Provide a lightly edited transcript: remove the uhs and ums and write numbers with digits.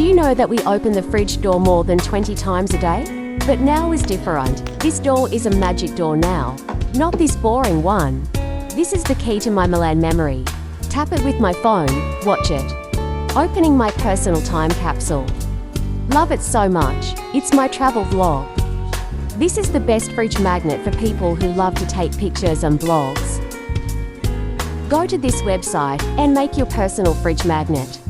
you know that we open the fridge door more than 20 times a day? But now is different. This door is a magic door now. Not this boring one. This is the key to my Milan memory. Tap it with my phone, watch it. Opening my personal time capsule. Love it so much. It's my travel vlog. This is the best fridge magnet for people who love to take pictures and blogs. Go to this website and make your personal fridge magnet.